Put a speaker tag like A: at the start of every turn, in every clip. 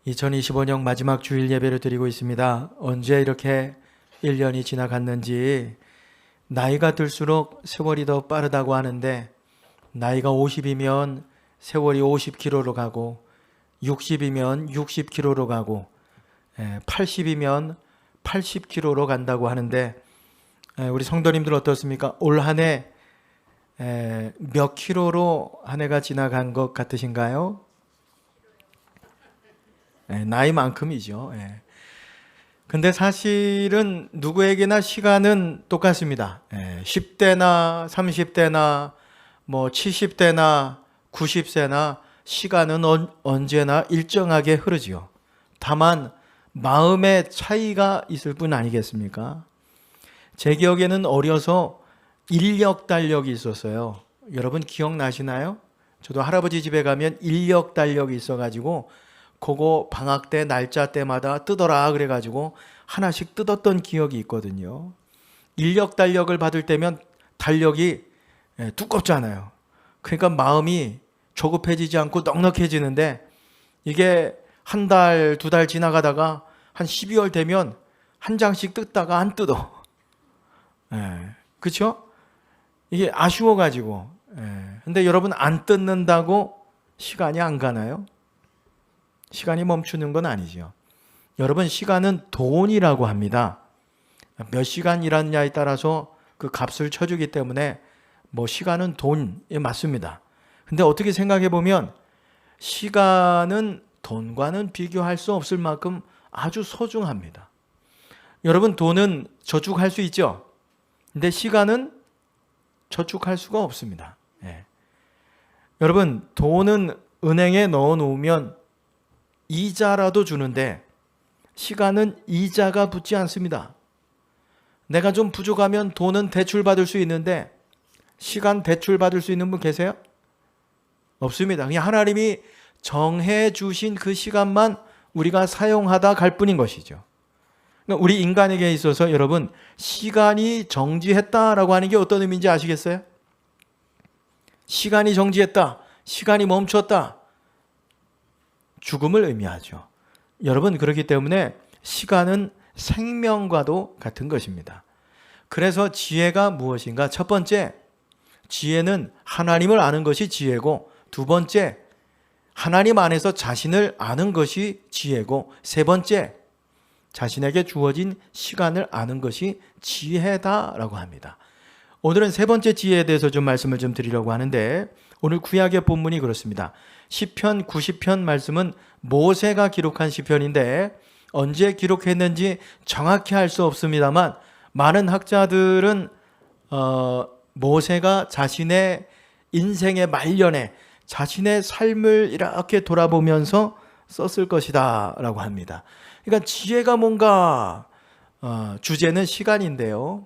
A: 2025년 마지막 주일 예배를 드리고 있습니다. 언제 이렇게 1년이 지나갔는지 나이가 들수록 세월이 더 빠르다고 하는데 나이가 50이면 세월이 50km로 가고 60이면 60km로 가고 80이면 80km로 간다고 하는데 우리 성도님들 어떻습니까? 올 한 해 몇 킬로로 한 해가 지나간 것 같으신가요? 나이만큼이죠. 근데 사실은 누구에게나 시간은 똑같습니다. 10대나 30대나 뭐 70대나 90세나 시간은 언제나 일정하게 흐르지요. 다만 마음의 차이가 있을 뿐 아니겠습니까? 제 기억에는 어려서 인력 달력이 있었어요. 여러분 기억나시나요? 저도 할아버지 집에 가면 인력 달력이 있어가지고 그거 방학 때 날짜 때마다 뜯어라 그래가지고 하나씩 뜯었던 기억이 있거든요. 인력 달력을 받을 때면 달력이 두껍잖아요. 그러니까 마음이 조급해지지 않고 넉넉해지는데 이게 한 달, 두 달 지나가다가 한 12월 되면 한 장씩 뜯다가 안 뜯어. 그렇죠? 이게 아쉬워가지고. 근데 여러분 안 뜯는다고 시간이 안 가나요? 시간이 멈추는 건 아니죠. 여러분 시간은 돈이라고 합니다. 몇 시간 일하느냐에 따라서 그 값을 쳐주기 때문에 뭐 시간은 돈에 맞습니다. 근데 어떻게 생각해 보면 시간은 돈과는 비교할 수 없을 만큼 아주 소중합니다. 여러분 돈은 저축할 수 있죠. 근데 시간은 저축할 수가 없습니다. 여러분 돈은 은행에 넣어 놓으면 이자라도 주는데 시간은 이자가 붙지 않습니다. 내가 좀 부족하면 돈은 대출 받을 수 있는데 시간 대출 받을 수 있는 분 계세요? 없습니다. 그냥 하나님이 정해 주신 그 시간만 우리가 사용하다 갈 뿐인 것이죠. 그러니까 우리 인간에게 있어서 여러분 시간이 정지했다라고 하는 게 어떤 의미인지 아시겠어요? 시간이 정지했다. 시간이 멈췄다. 죽음을 의미하죠. 여러분 그렇기 때문에 시간은 생명과도 같은 것입니다. 그래서 지혜가 무엇인가? 첫 번째, 지혜는 하나님을 아는 것이 지혜고, 두 번째, 하나님 안에서 자신을 아는 것이 지혜고, 세 번째, 자신에게 주어진 시간을 아는 것이 지혜다라고 합니다. 오늘은 세 번째 지혜에 대해서 좀 말씀을 좀 드리려고 하는데 오늘 구약의 본문이 그렇습니다. 시편 90편 말씀은 모세가 기록한 시편인데 언제 기록했는지 정확히 알 수 없습니다만 많은 학자들은 모세가 자신의 인생의 말년에 자신의 삶을 이렇게 돌아보면서 썼을 것이다 라고 합니다. 그러니까 지혜가 뭔가 주제는 시간인데요.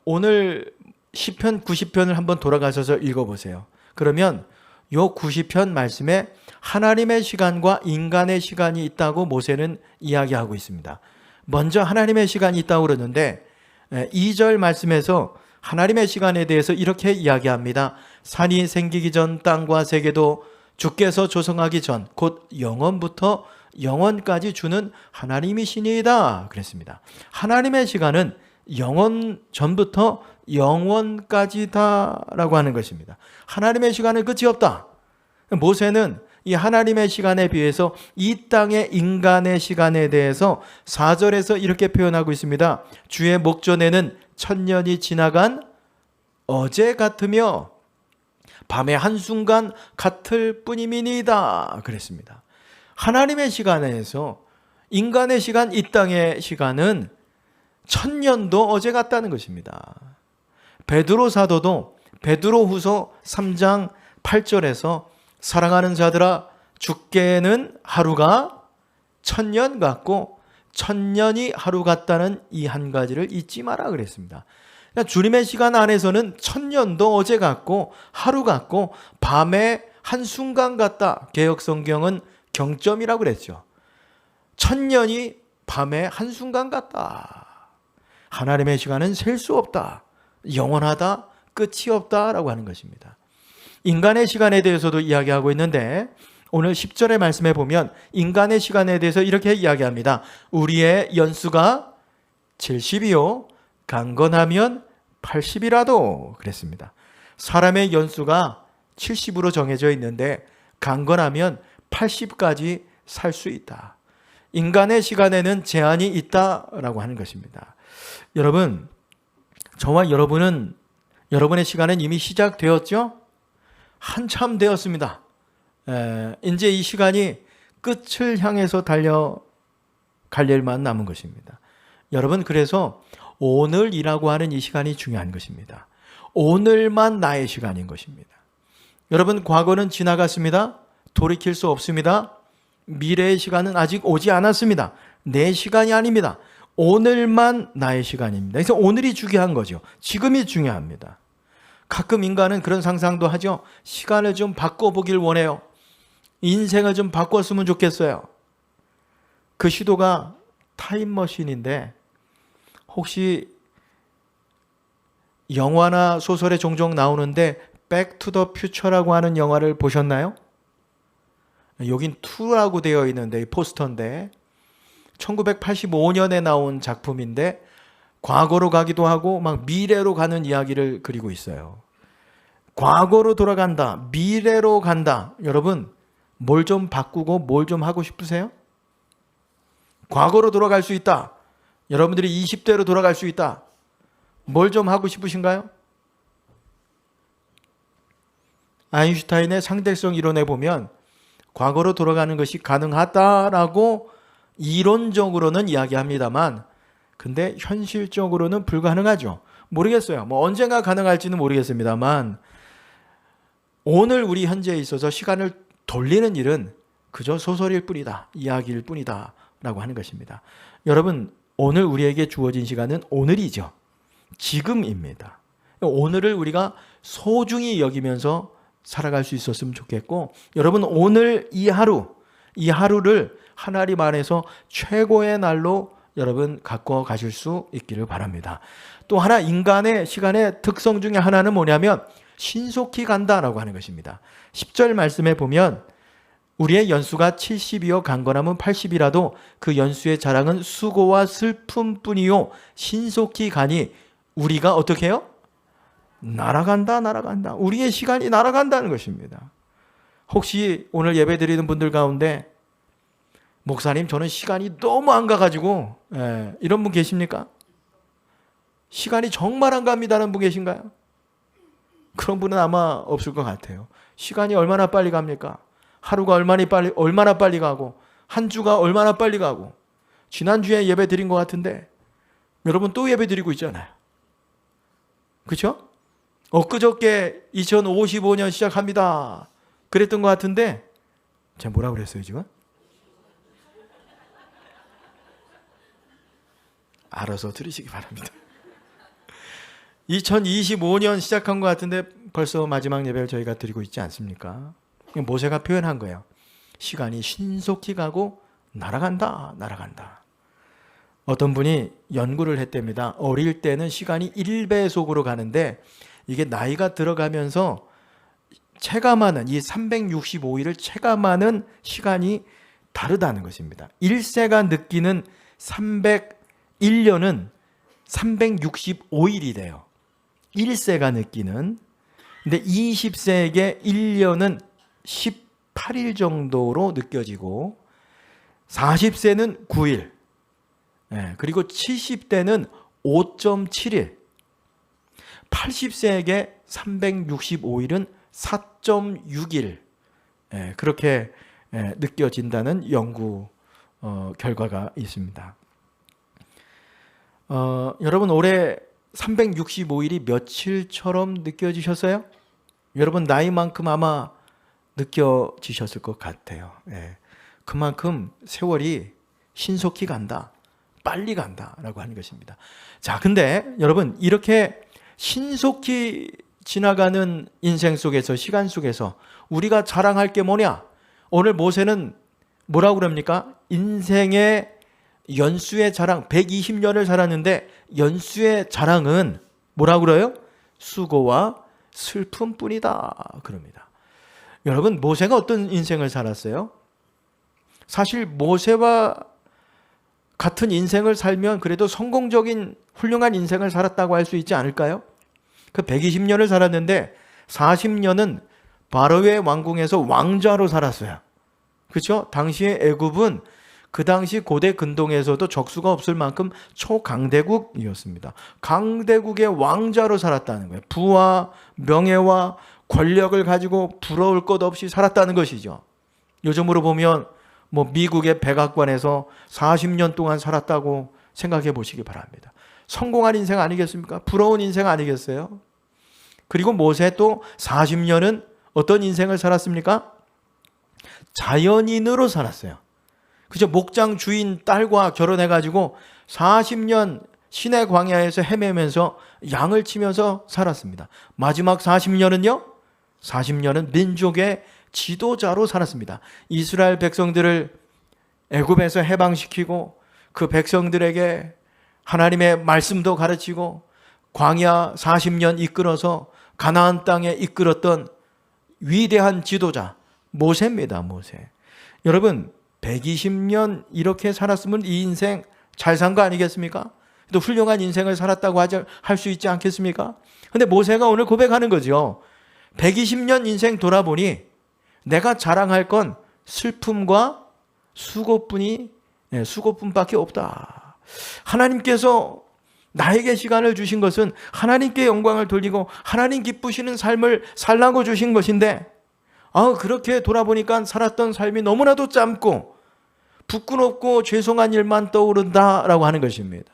A: 오늘 시편 90편을 한번 돌아가셔서 읽어보세요. 그러면 요 90편 말씀에 하나님의 시간과 인간의 시간이 있다고 모세는 이야기하고 있습니다. 먼저 하나님의 시간이 있다고 그러는데 2절 말씀에서 하나님의 시간에 대해서 이렇게 이야기합니다. 산이 생기기 전 땅과 세계도 주께서 조성하기 전 곧 영원부터 영원까지 주는 하나님이시니이다 그랬습니다. 하나님의 시간은 영원 전부터 영원까지다라고 하는 것입니다. 하나님의 시간은 끝이 없다. 모세는 이 하나님의 시간에 비해서 이 땅의 인간의 시간에 대해서 4절에서 이렇게 표현하고 있습니다. 주의 목전에는 1000년이 지나간 어제 같으며 밤의 한순간 같을 뿐임이니이다 그랬습니다. 하나님의 시간에서 인간의 시간, 이 땅의 시간은 1000년도 어제 같다는 것입니다. 베드로 사도도 베드로후서 3장 8절에서 사랑하는 자들아 주께는 하루가 1000년 같고 1000년이 하루 같다는 이 한 가지를 잊지 마라 그랬습니다. 그러니까 주님의 시간 안에서는 1000년도 어제 같고 하루 같고 밤의 한순간 같다. 개역성경은 경점이라고 그랬죠. 1000년이 밤의 한순간 같다. 하나님의 시간은 셀 수 없다. 영원하다. 끝이 없다라고 하는 것입니다. 인간의 시간에 대해서도 이야기하고 있는데 오늘 10절의 말씀에 보면 인간의 시간에 대해서 이렇게 이야기합니다. 우리의 연수가 70이요 강건하면 80이라도 그랬습니다. 사람의 연수가 70으로 정해져 있는데 강건하면 80까지 살 수 있다. 인간의 시간에는 제한이 있다라고 하는 것입니다. 여러분, 저와 여러분의 시간은 이미 시작되었죠? 한참 되었습니다. 이제 이 시간이 끝을 향해서 달려갈 일만 남은 것입니다. 여러분, 그래서 오늘이라고 하는 이 시간이 중요한 것입니다. 오늘만 나의 시간인 것입니다. 여러분, 과거는 지나갔습니다. 돌이킬 수 없습니다. 미래의 시간은 아직 오지 않았습니다. 내 시간이 아닙니다. 오늘만 나의 시간입니다. 그래서 오늘이 중요한 거죠. 지금이 중요합니다. 가끔 인간은 그런 상상도 하죠. 시간을 좀 바꿔보길 원해요. 인생을 좀 바꿨으면 좋겠어요. 그 시도가 타임머신인데 혹시 영화나 소설에 종종 나오는데 백투더퓨처라고 하는 영화를 보셨나요? 여긴 2라고 되어 있는데 포스터인데 1985년에 나온 작품인데 과거로 가기도 하고 막 미래로 가는 이야기를 그리고 있어요. 과거로 돌아간다, 미래로 간다. 여러분, 뭘 좀 바꾸고 뭘 좀 하고 싶으세요? 과거로 돌아갈 수 있다. 여러분들이 20대로 돌아갈 수 있다. 뭘 좀 하고 싶으신가요? 아인슈타인의 상대성 이론에 보면 과거로 돌아가는 것이 가능하다라고 이론적으로는 이야기합니다만 근데 현실적으로는 불가능하죠. 모르겠어요. 언젠가 가능할지는 모르겠습니다만 오늘 우리 현재에 있어서 시간을 돌리는 일은 그저 소설일 뿐이다. 이야기일 뿐이다. 라고 하는 것입니다. 여러분, 오늘 우리에게 주어진 시간은 오늘이죠. 지금입니다. 오늘을 우리가 소중히 여기면서 살아갈 수 있었으면 좋겠고 여러분 오늘 이 하루를 하나님 안에서 최고의 날로 여러분 갖고 가실 수 있기를 바랍니다. 또 하나 인간의 시간의 특성 중에 하나는 뭐냐면 신속히 간다라고 하는 것입니다. 10절 말씀에 보면 우리의 연수가 70이요 강건하면 80이라도 그 연수의 자랑은 수고와 슬픔뿐이요 신속히 가니 우리가 어떻게 해요? 날아간다. 우리의 시간이 날아간다는 것입니다. 혹시 오늘 예배드리는 분들 가운데 목사님 저는 시간이 너무 안 가가지고 이런 분 계십니까? 시간이 정말 안 갑니다는 분 계신가요? 그런 분은 아마 없을 것 같아요. 시간이 얼마나 빨리 갑니까? 하루가 얼마나 빨리 가고 한 주가 얼마나 빨리 가고 지난주에 예배 드린 것 같은데 여러분 또 예배 드리고 있잖아요. 그렇죠? 엊그저께 2055년 시작합니다. 그랬던 것 같은데 제가 뭐라고 그랬어요 지금? 알아서 들으시기 바랍니다. 2025년 시작한 것 같은데 벌써 마지막 예배를 저희가 드리고 있지 않습니까? 모세가 표현한 거예요. 시간이 신속히 가고 날아간다. 어떤 분이 연구를 했답니다. 어릴 때는 시간이 1배속으로 가는데 이게 나이가 들어가면서 체감하는 이 365일을 체감하는 시간이 다르다는 것입니다. 1세가 느끼는 301년은 365일이래요. 1세가 느끼는. 근데 20세에게 1년은 18일 정도로 느껴지고 40세는 9일, 그리고 70대는 5.7일, 80세에게 365일은 4.6일 그렇게 느껴진다는 연구 결과가 있습니다. 여러분 올해 365일이 며칠처럼 느껴지셨어요? 여러분 나이만큼 아마 느껴지셨을 것 같아요. 그만큼 세월이 신속히 간다, 빨리 간다라고 하는 것입니다. 자, 근데 여러분 이렇게 신속히 지나가는 인생 속에서 시간 속에서 우리가 자랑할 게 뭐냐? 오늘 모세는 뭐라고 그럽니까? 인생의 연수의 자랑, 120년을 살았는데 연수의 자랑은 뭐라고 그래요? 수고와 슬픔뿐이다 그럽니다. 여러분, 모세가 어떤 인생을 살았어요? 사실 모세와 같은 인생을 살면 그래도 성공적인 훌륭한 인생을 살았다고 할 수 있지 않을까요? 그 120년을 살았는데 40년은 바로의 왕궁에서 왕자로 살았어요. 그렇죠? 당시의 애굽은 그 당시 고대 근동에서도 적수가 없을 만큼 초강대국이었습니다. 강대국의 왕자로 살았다는 거예요. 부와 명예와 권력을 가지고 부러울 것 없이 살았다는 것이죠. 요즘으로 보면 미국의 백악관에서 40년 동안 살았다고 생각해 보시기 바랍니다. 성공한 인생 아니겠습니까? 부러운 인생 아니겠어요? 그리고 모세 또 40년은 어떤 인생을 살았습니까? 자연인으로 살았어요. 그죠? 목장 주인 딸과 결혼해가지고 40년 시내 광야에서 헤매면서 양을 치면서 살았습니다. 마지막 40년은요? 40년은 민족의 지도자로 살았습니다. 이스라엘 백성들을 애굽에서 해방시키고 그 백성들에게 하나님의 말씀도 가르치고 광야 40년 이끌어서 가나안 땅에 이끌었던 위대한 지도자 모세입니다. 모세. 여러분 120년 이렇게 살았으면 이 인생 잘 산 거 아니겠습니까? 또 훌륭한 인생을 살았다고 할 수 있지 않겠습니까? 근데 모세가 오늘 고백하는 거죠. 120년 인생 돌아보니 내가 자랑할 건 슬픔과 수고뿐밖에 없다. 하나님께서 나에게 시간을 주신 것은 하나님께 영광을 돌리고 하나님 기쁘시는 삶을 살라고 주신 것인데 그렇게 돌아보니까 살았던 삶이 너무나도 짧고 부끄럽고 죄송한 일만 떠오른다라고 하는 것입니다.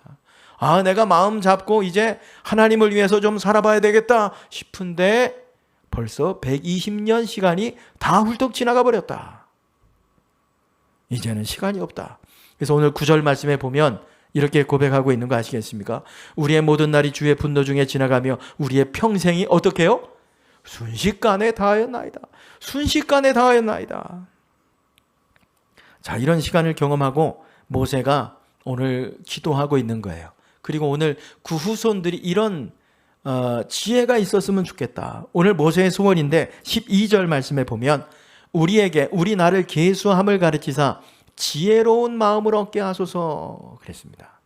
A: 내가 마음 잡고 이제 하나님을 위해서 좀 살아봐야 되겠다 싶은데 벌써 120년 시간이 다 훌쩍 지나가 버렸다. 이제는 시간이 없다. 그래서 오늘 9절 말씀에 보면 이렇게 고백하고 있는 거 아시겠습니까? 우리의 모든 날이 주의 분노 중에 지나가며 우리의 평생이 어떻게 해요? 순식간에 다하였나이다. 순식간에 다하였나이다. 자, 이런 시간을 경험하고 모세가 오늘 기도하고 있는 거예요. 그리고 오늘 그 후손들이 이런 지혜가 있었으면 좋겠다. 오늘 모세의 소원인데 12절 말씀에 보면 우리 나를 계수함을 가르치사 지혜로운 마음을 얻게 하소서 그랬습니다.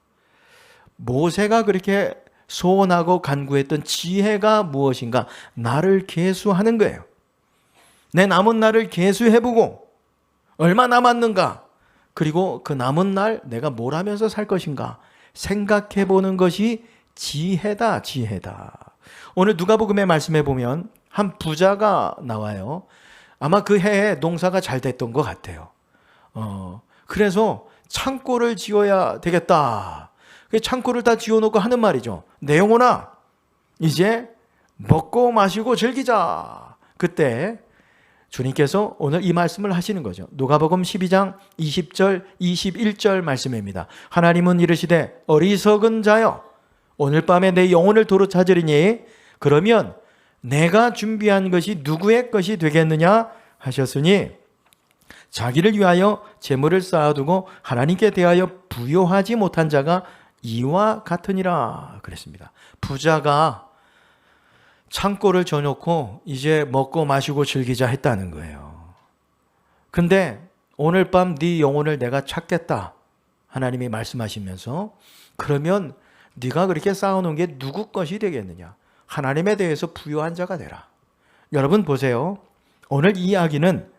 A: 모세가 그렇게 소원하고 간구했던 지혜가 무엇인가? 나를 계수하는 거예요. 내 남은 날을 계수해보고 얼마 남았는가? 그리고 그 남은 날 내가 뭘 하면서 살 것인가? 생각해보는 것이 지혜다. 오늘 누가복음의 말씀에 보면 한 부자가 나와요. 아마 그 해에 농사가 잘 됐던 것 같아요. 그래서 창고를 지어야 되겠다. 창고를 다 지어놓고 하는 말이죠. 내 영혼아, 이제 먹고 마시고 즐기자. 그때 주님께서 오늘 이 말씀을 하시는 거죠. 누가복음 12장 20절 21절 말씀입니다. 하나님은 이르시되 어리석은 자여 오늘 밤에 내 영혼을 도로 찾으리니 그러면 내가 준비한 것이 누구의 것이 되겠느냐 하셨으니 자기를 위하여 재물을 쌓아두고 하나님께 대하여 부요하지 못한 자가 이와 같으니라 그랬습니다. 부자가 창고를 져놓고 이제 먹고 마시고 즐기자 했다는 거예요. 근데 오늘 밤 네 영혼을 내가 찾겠다 하나님이 말씀하시면서 그러면 네가 그렇게 쌓아놓은 게 누구 것이 되겠느냐? 하나님에 대해서 부요한 자가 되라. 여러분 보세요. 오늘 이 이야기는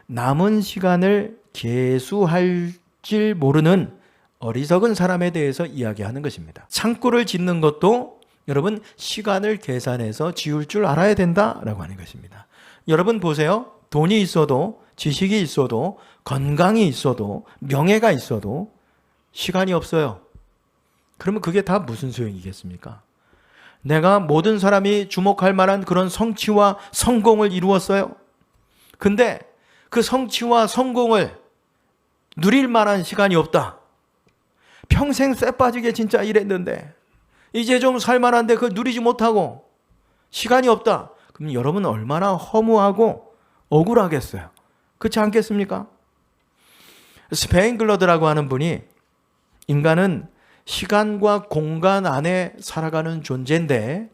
A: 남은 시간을 계수할 줄 모르는 어리석은 사람에 대해서 이야기하는 것입니다. 창고를 짓는 것도 여러분 시간을 계산해서 지을 줄 알아야 된다라고 하는 것입니다. 여러분 보세요. 돈이 있어도 지식이 있어도 건강이 있어도 명예가 있어도 시간이 없어요. 그러면 그게 다 무슨 소용이겠습니까? 내가 모든 사람이 주목할 만한 그런 성취와 성공을 이루었어요. 근데 그 성취와 성공을 누릴 만한 시간이 없다. 평생 쎄 빠지게 진짜 일했는데 이제 좀 살만한데 그걸 누리지 못하고 시간이 없다. 그럼 여러분은 얼마나 허무하고 억울하겠어요. 그렇지 않겠습니까? 스페인 글러드라고 하는 분이 인간은 시간과 공간 안에 살아가는 존재인데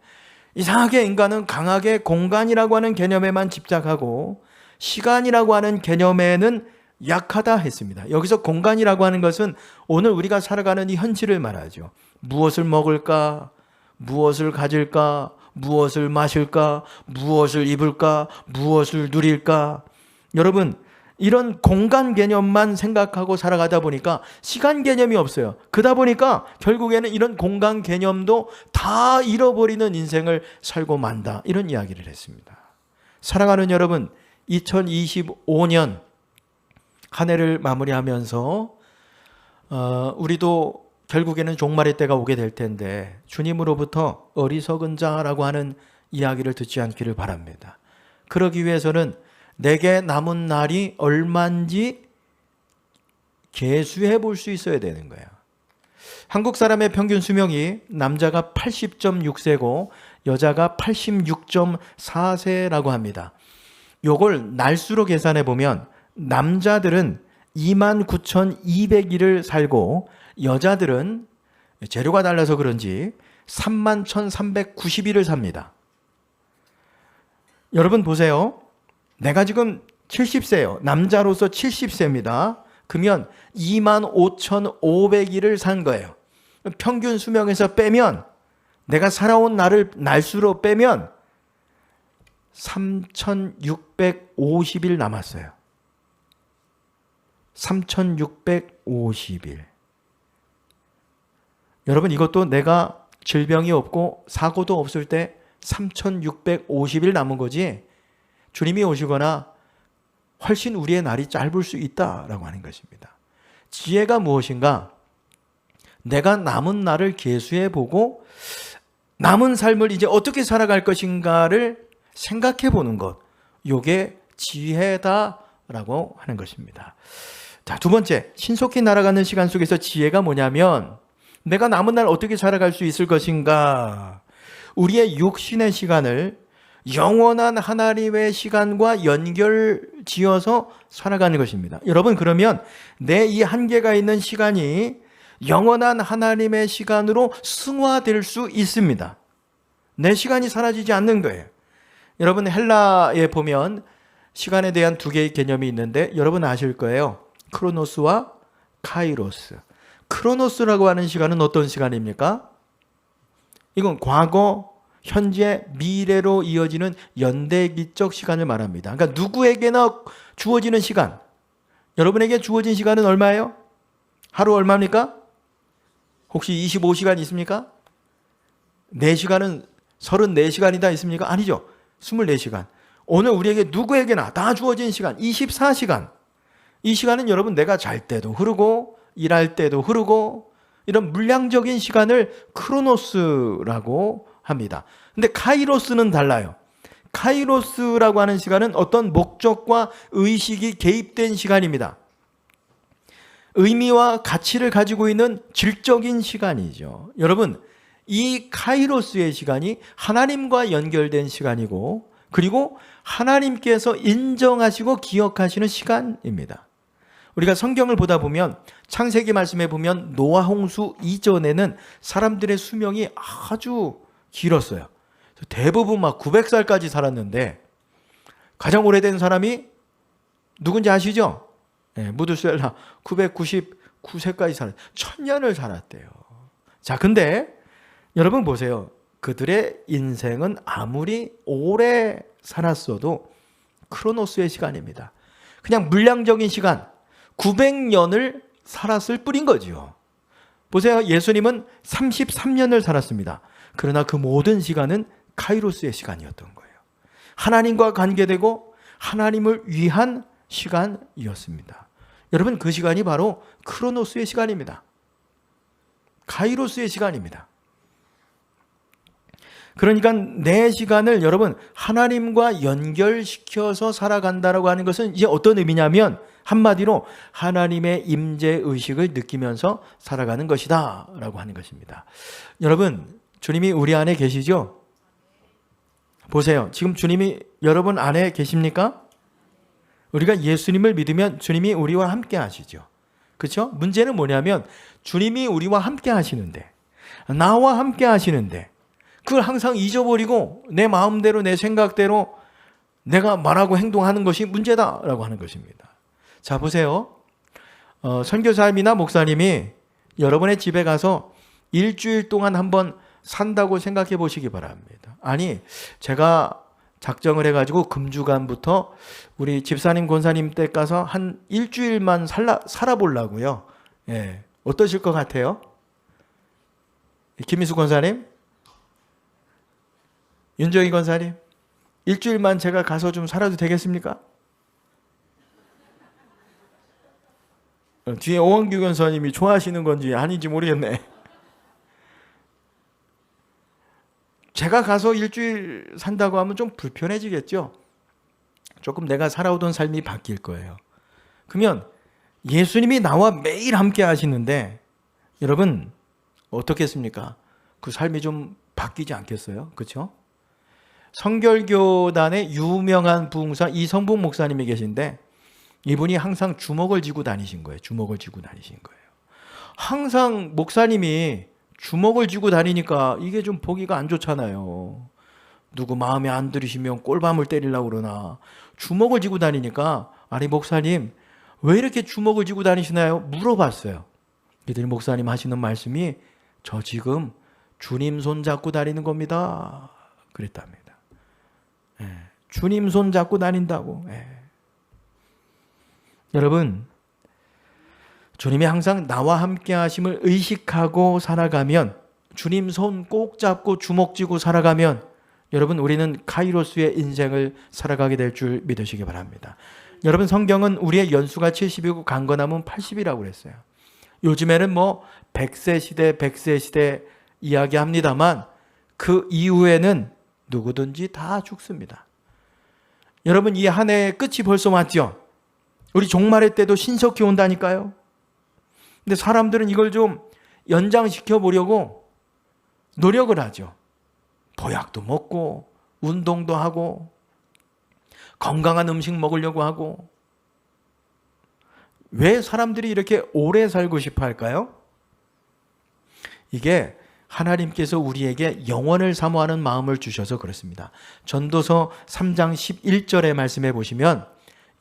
A: 이상하게 인간은 강하게 공간이라고 하는 개념에만 집착하고 시간이라고 하는 개념에는 약하다 했습니다. 여기서 공간이라고 하는 것은 오늘 우리가 살아가는 이 현실을 말하죠. 무엇을 먹을까? 무엇을 가질까? 무엇을 마실까? 무엇을 입을까? 무엇을 누릴까? 여러분, 이런 공간 개념만 생각하고 살아가다 보니까 시간 개념이 없어요. 그러다 보니까 결국에는 이런 공간 개념도 다 잃어버리는 인생을 살고 만다. 이런 이야기를 했습니다. 사랑하는 여러분, 2025년 한 해를 마무리하면서 우리도 결국에는 종말의 때가 오게 될 텐데 주님으로부터 어리석은 자라고 하는 이야기를 듣지 않기를 바랍니다. 그러기 위해서는 내게 남은 날이 얼마인지 계수해 볼 수 있어야 되는 거예요. 한국 사람의 평균 수명이 남자가 80.6세고 여자가 86.4세라고 합니다. 요걸 날수로 계산해 보면 남자들은 29,200일을 살고 여자들은 재료가 달라서 그런지 31,390일을 삽니다. 여러분 보세요. 내가 지금 70세예요. 남자로서 70세입니다. 그러면 25,500일을 산 거예요. 평균 수명에서 빼면 내가 살아온 날을 날수로 빼면 3,650일 남았어요. 3,650일. 여러분 이것도 내가 질병이 없고 사고도 없을 때 3,650일 남은 거지 주님이 오시거나 훨씬 우리의 날이 짧을 수 있다라고 하는 것입니다. 지혜가 무엇인가? 내가 남은 날을 계수해 보고 남은 삶을 이제 어떻게 살아갈 것인가를 생각해 보는 것. 이게 지혜다라고 하는 것입니다. 자, 두 번째, 신속히 날아가는 시간 속에서 지혜가 뭐냐면 내가 남은 날 어떻게 살아갈 수 있을 것인가? 우리의 육신의 시간을 영원한 하나님의 시간과 연결 지어서 살아가는 것입니다. 여러분 그러면 내 이 한계가 있는 시간이 영원한 하나님의 시간으로 승화될 수 있습니다. 내 시간이 사라지지 않는 거예요. 여러분 헬라에 보면 시간에 대한 두 개의 개념이 있는데 여러분 아실 거예요. 크로노스와 카이로스. 크로노스라고 하는 시간은 어떤 시간입니까? 이건 과거, 현재, 미래로 이어지는 연대기적 시간을 말합니다. 그러니까 누구에게나 주어지는 시간. 여러분에게 주어진 시간은 얼마예요? 하루 얼마입니까? 혹시 25시간 있습니까? 4시간은 34시간이다 있습니까? 아니죠. 24시간. 오늘 우리에게 누구에게나 다 주어진 시간 24시간. 이 시간은 여러분 내가 잘 때도 흐르고 일할 때도 흐르고 이런 물량적인 시간을 크로노스라고 합니다. 근데 카이로스는 달라요. 카이로스라고 하는 시간은 어떤 목적과 의식이 개입된 시간입니다. 의미와 가치를 가지고 있는 질적인 시간이죠. 여러분, 이 카이로스의 시간이 하나님과 연결된 시간이고 그리고 하나님께서 인정하시고 기억하시는 시간입니다. 우리가 성경을 보다 보면 창세기 말씀에 보면 노아 홍수 이전에는 사람들의 수명이 아주 길었어요. 대부분 막 900살까지 살았는데 가장 오래된 사람이 누군지 아시죠? 네, 무드셀라 999세까지 살았어요. 1000년을 살았대요. 자, 근데 여러분 보세요. 그들의 인생은 아무리 오래 살았어도 크로노스의 시간입니다. 그냥 물량적인 시간 900년을 살았을 뿐인 거죠. 보세요. 예수님은 33년을 살았습니다. 그러나 그 모든 시간은 카이로스의 시간이었던 거예요. 하나님과 관계되고 하나님을 위한 시간이었습니다. 여러분 그 시간이 바로 크로노스의 시간입니다. 카이로스의 시간입니다. 그러니까 내 시간을 여러분 하나님과 연결시켜서 살아간다라고 하는 것은 이제 어떤 의미냐면 한마디로 하나님의 임재 의식을 느끼면서 살아가는 것이다 라고 하는 것입니다. 여러분 주님이 우리 안에 계시죠? 보세요. 지금 주님이 여러분 안에 계십니까? 우리가 예수님을 믿으면 주님이 우리와 함께 하시죠. 그렇죠? 문제는 뭐냐면 주님이 우리와 함께 하시는데 나와 함께 하시는데 그걸 항상 잊어버리고 내 마음대로 내 생각대로 내가 말하고 행동하는 것이 문제다라고 하는 것입니다. 자, 보세요. 선교사님이나 목사님이 여러분의 집에 가서 일주일 동안 한번 산다고 생각해 보시기 바랍니다. 아니, 제가 작정을 해가지고 금주간부터 우리 집사님, 권사님 댁 가서 한 일주일만 살아보려고요. 예, 어떠실 것 같아요? 김미수 권사님? 윤정희 권사님? 일주일만 제가 가서 좀 살아도 되겠습니까? 뒤에 오원규 권사님이 좋아하시는 건지 아닌지 모르겠네. 제가 가서 일주일 산다고 하면 좀 불편해지겠죠? 조금 내가 살아오던 삶이 바뀔 거예요. 그러면 예수님이 나와 매일 함께 하시는데 여러분 어떻겠습니까? 그 삶이 좀 바뀌지 않겠어요? 그렇죠? 성결교단의 유명한 부흥사 이성복 목사님이 계신데 이분이 항상 주먹을 쥐고 다니신 거예요. 주먹을 쥐고 다니신 거예요. 항상 목사님이 주먹을 쥐고 다니니까 이게 좀 보기가 안 좋잖아요. 누구 마음에 안 들으시면 꼴밤을 때리려고 그러나 주먹을 쥐고 다니니까 아니 목사님 왜 이렇게 주먹을 쥐고 다니시나요? 물어봤어요. 그랬더니 목사님 하시는 말씀이 저 지금 주님 손 잡고 다니는 겁니다. 그랬답니다. 예, 주님 손 잡고 다닌다고. 예. 여러분 주님이 항상 나와 함께 하심을 의식하고 살아가면 주님 손 꼭 잡고 주먹 쥐고 살아가면 여러분 우리는 카이로스의 인생을 살아가게 될 줄 믿으시기 바랍니다. 여러분 성경은 우리의 연수가 70이고 강건함은 80이라고 그랬어요. 요즘에는 뭐 100세 시대 100세 시대 이야기합니다만 그 이후에는 누구든지 다 죽습니다. 여러분 이 한 해의 끝이 벌써 왔죠. 우리 종말의 때도 신속히 온다니까요. 근데 사람들은 이걸 좀 연장시켜 보려고 노력을 하죠. 보약도 먹고 운동도 하고 건강한 음식 먹으려고 하고. 왜 사람들이 이렇게 오래 살고 싶어 할까요? 이게 하나님께서 우리에게 영원을 사모하는 마음을 주셔서 그렇습니다. 전도서 3장 11절의 말씀해 보시면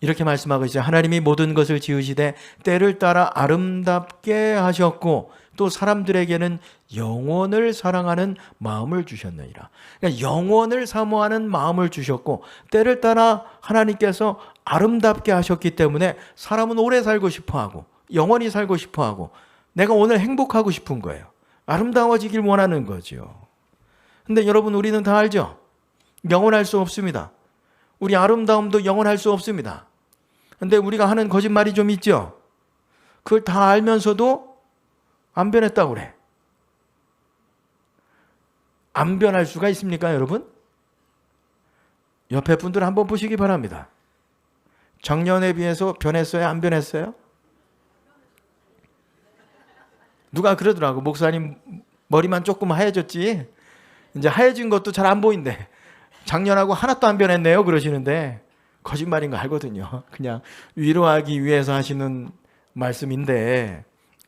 A: 이렇게 말씀하고 있어요. 하나님이 모든 것을 지으시되 때를 따라 아름답게 하셨고 또 사람들에게는 영원을 사랑하는 마음을 주셨느니라. 그러니까 영원을 사모하는 마음을 주셨고 때를 따라 하나님께서 아름답게 하셨기 때문에 사람은 오래 살고 싶어하고 영원히 살고 싶어하고 내가 오늘 행복하고 싶은 거예요. 아름다워지길 원하는 거죠. 근데 여러분 우리는 다 알죠? 영원할 수 없습니다. 우리 아름다움도 영원할 수 없습니다. 근데 우리가 하는 거짓말이 좀 있죠? 그걸 다 알면서도 안 변했다고 그래. 안 변할 수가 있습니까, 여러분? 옆에 분들 한번 보시기 바랍니다. 작년에 비해서 변했어요? 안 변했어요? 누가 그러더라고. 목사님 머리만 조금 하얘졌지 이제 하얘진 것도 잘 안 보인대. 작년하고 하나도 안 변했네요 그러시는데 거짓말인 거 알거든요. 그냥 위로하기 위해서 하시는 말씀인데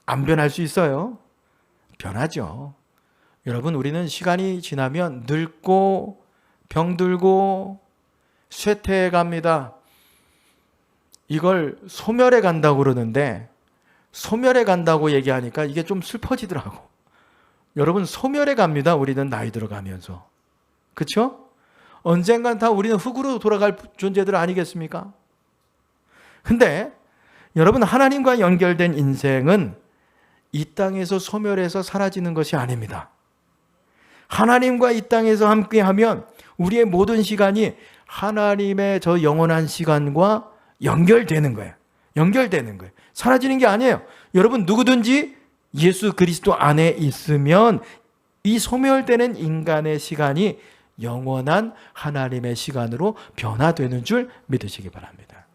A: 안 변할 수 있어요? 변하죠. 여러분 우리는 시간이 지나면 늙고 병들고 쇠퇴해 갑니다. 이걸 소멸해 간다고 그러는데 소멸해 간다고 얘기하니까 이게 좀 슬퍼지더라고. 여러분 소멸해 갑니다. 우리는 나이 들어가면서. 그렇죠? 언젠간 다 우리는 흙으로 돌아갈 존재들 아니겠습니까? 근데 여러분 하나님과 연결된 인생은 이 땅에서 소멸해서 사라지는 것이 아닙니다. 하나님과 이 땅에서 함께하면 우리의 모든 시간이 하나님의 저 영원한 시간과 연결되는 거예요. 연결되는 거예요. 사라지는 게 아니에요. 여러분 누구든지 예수 그리스도 안에 있으면 이 소멸되는 인간의 시간이 영원한 하나님의 시간으로 변화되는 줄 믿으시기 바랍니다.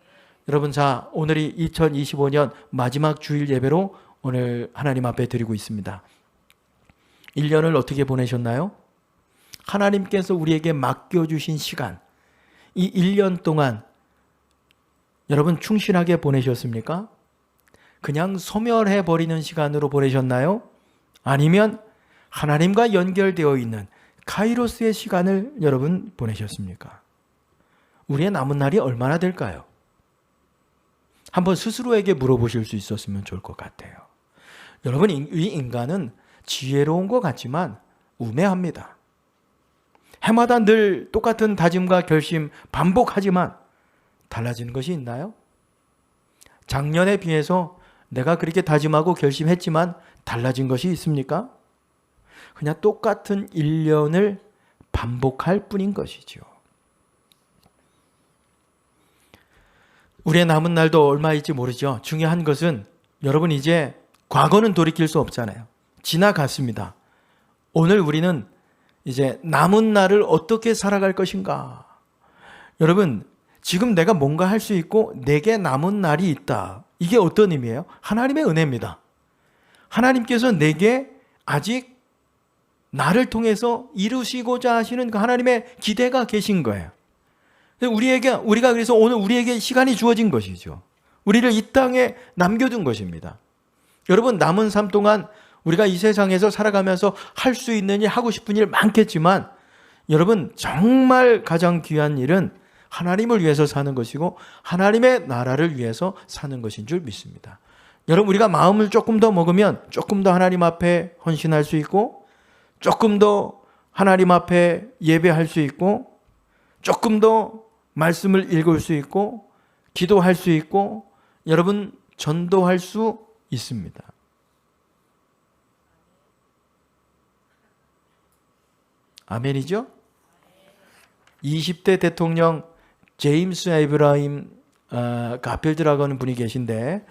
A: 여러분 자 오늘이 2025년 마지막 주일 예배로 오늘 하나님 앞에 드리고 있습니다. 1년을 어떻게 보내셨나요? 하나님께서 우리에게 맡겨주신 시간 이 1년 동안 여러분 충실하게 보내셨습니까? 그냥 소멸해버리는 시간으로 보내셨나요? 아니면 하나님과 연결되어 있는 카이로스의 시간을 여러분 보내셨습니까? 우리의 남은 날이 얼마나 될까요? 한번 스스로에게 물어보실 수 있었으면 좋을 것 같아요. 여러분, 이 인간은 지혜로운 것 같지만 우매합니다. 해마다 늘 똑같은 다짐과 결심 반복하지만 달라지는 것이 있나요? 작년에 비해서 내가 그렇게 다짐하고 결심했지만 달라진 것이 있습니까? 그냥 똑같은 1년을 반복할 뿐인 것이죠. 우리의 남은 날도 얼마 있지 모르죠. 중요한 것은 여러분, 이제 과거는 돌이킬 수 없잖아요. 지나갔습니다. 오늘 우리는 이제 남은 날을 어떻게 살아갈 것인가. 여러분, 지금 내가 뭔가 할 수 있고 내게 남은 날이 있다. 이게 어떤 의미예요? 하나님의 은혜입니다. 하나님께서 내게 아직 나를 통해서 이루시고자 하시는 그 하나님의 기대가 계신 거예요. 우리가 그래서 오늘 우리에게 시간이 주어진 것이죠. 우리를 이 땅에 남겨둔 것입니다. 여러분, 남은 삶 동안 우리가 이 세상에서 살아가면서 할 수 있는 일, 하고 싶은 일 많겠지만 여러분, 정말 가장 귀한 일은 하나님을 위해서 사는 것이고 하나님의 나라를 위해서 사는 것인 줄 믿습니다. 여러분, 우리가 마음을 조금 더 먹으면 조금 더 하나님 앞에 헌신할 수 있고 조금 더 하나님 앞에 예배할 수 있고 조금 더 말씀을 읽을 수 있고 기도할 수 있고 여러분, 전도할 수 있습니다. 아멘이죠? 20대 대통령 제임스 에이브라임 가필드라고 하는 분이 계신데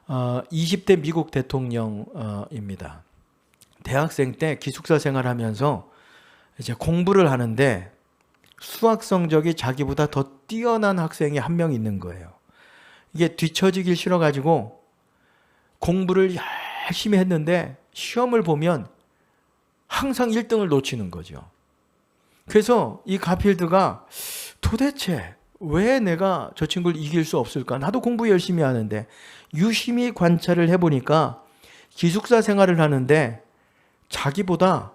A: 20대 미국 대통령입니다. 대학생 때 기숙사 생활하면서 이제 공부를 하는데 수학 성적이 자기보다 더 뛰어난 학생이 한 명 있는 거예요. 이게 뒤처지길 싫어가지고 공부를 열심히 했는데 시험을 보면 항상 1등을 놓치는 거죠. 그래서 이 가필드가 도대체 왜 내가 저 친구를 이길 수 없을까? 나도 공부 열심히 하는데 유심히 관찰을 해보니까 기숙사 생활을 하는데 자기보다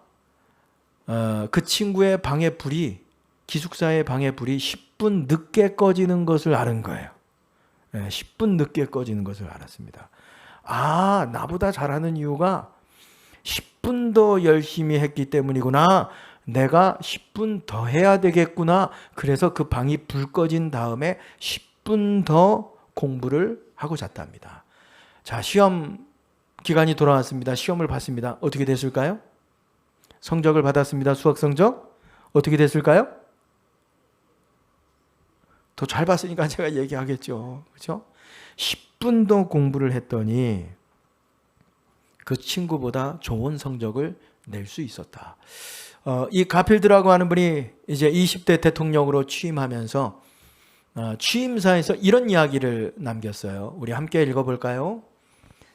A: 그 친구의 방의 불이 기숙사의 방의 불이 10분 늦게 꺼지는 것을 아는 거예요. 10분 늦게 꺼지는 것을 알았습니다. 아, 나보다 잘하는 이유가 10분 더 열심히 했기 때문이구나. 내가 10분 더 해야 되겠구나. 그래서 그 방이 불 꺼진 다음에 10분 더 공부를 하고 잤답니다. 자, 시험 기간이 돌아왔습니다. 시험을 봤습니다. 어떻게 됐을까요? 성적을 받았습니다. 수학 성적. 어떻게 됐을까요? 더 잘 봤으니까 제가 얘기하겠죠. 그렇죠? 10분 더 공부를 했더니 그 친구보다 좋은 성적을 낼 수 있었다. 이 가필드라고 하는 분이 이제 20대 대통령으로 취임하면서 취임사에서 이런 이야기를 남겼어요. 우리 함께 읽어볼까요?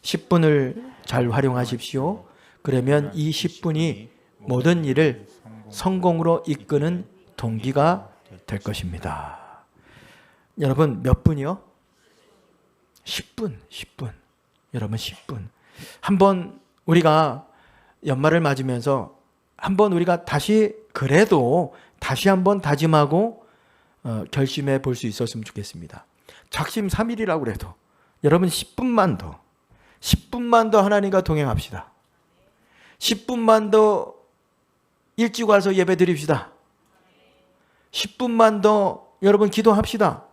A: 10분을 잘 활용하십시오. 그러면 이 10분이 모든 일을 성공으로 이끄는 동기가 될 것입니다. 여러분, 몇 분이요? 10분, 10분. 여러분, 10분. 한번 우리가 연말을 맞으면서 한번 우리가 그래도 다시 한번 다짐하고 결심해 볼 수 있었으면 좋겠습니다. 작심 3일이라고 그래도 여러분 10분만 더 하나님과 동행합시다. 10분만 더 일찍 와서 예배 드립시다. 10분만 더 여러분 기도합시다.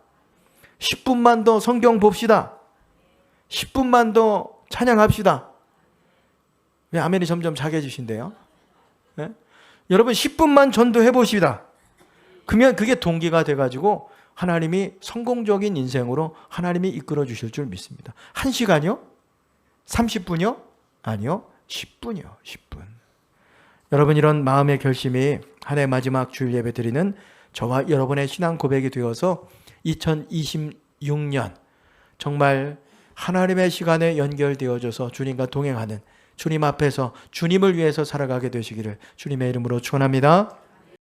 A: 10분만 더 성경 봅시다. 10분만 더 찬양합시다. 왜 아멘이 점점 작아지신대요? 네? 여러분 10분만 전도해 보십시다. 그러면 그게 동기가 돼가지고 하나님이 성공적인 인생으로 하나님이 이끌어 주실 줄 믿습니다. 1시간이요? 30분이요? 아니요. 10분이요. 10분. 여러분, 이런 마음의 결심이 한 해 마지막 주일 예배 드리는 저와 여러분의 신앙 고백이 되어서 2026년 정말 하나님의 시간에 연결되어져서 주님과 동행하는 주님 앞에서 주님을 위해서 살아가게 되시기를 주님의 이름으로 축원합니다.